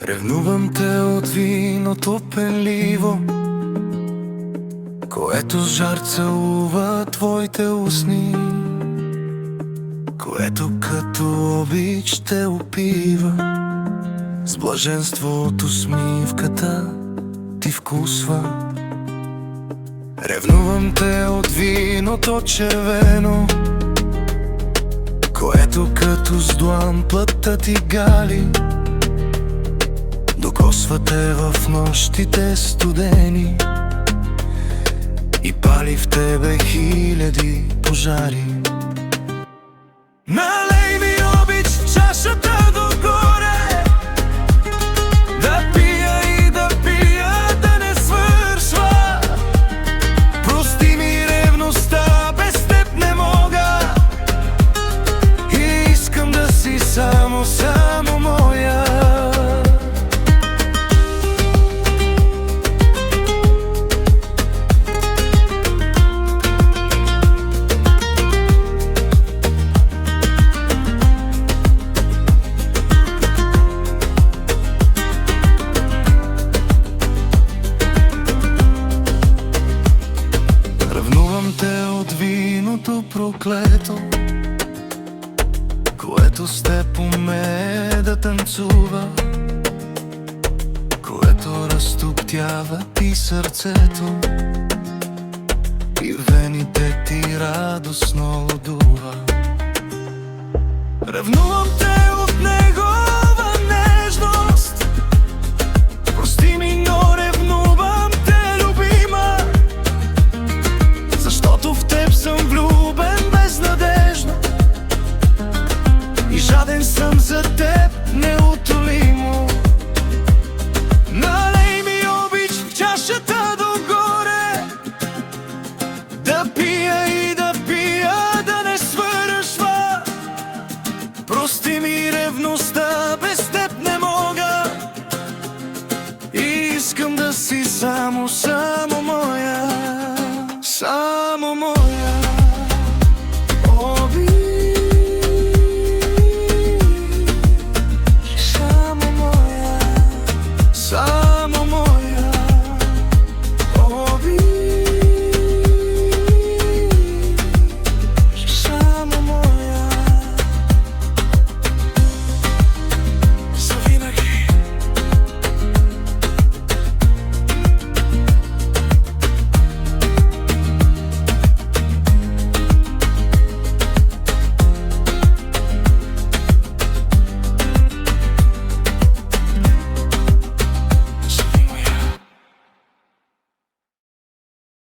Ревнувам те от виното пенливо, което с жар целува твоите устни, което като обич те опива, с блаженство от усмивката ти вкусва. Ревнувам те от виното червено, което като с длан плътта ти гали, докосва те в нощите студени и пали в тебе хиляди пожари. Налей ми обич чашата догоре, да пия и да пия, да не свършва. Прости ми ревността, без теб не мога и искам да си само моя. Ревнувам те от виното проклето, което с теб умее да танцува, което разтоптява ти сърцето и вените ти радостно лудува. Ревнувам те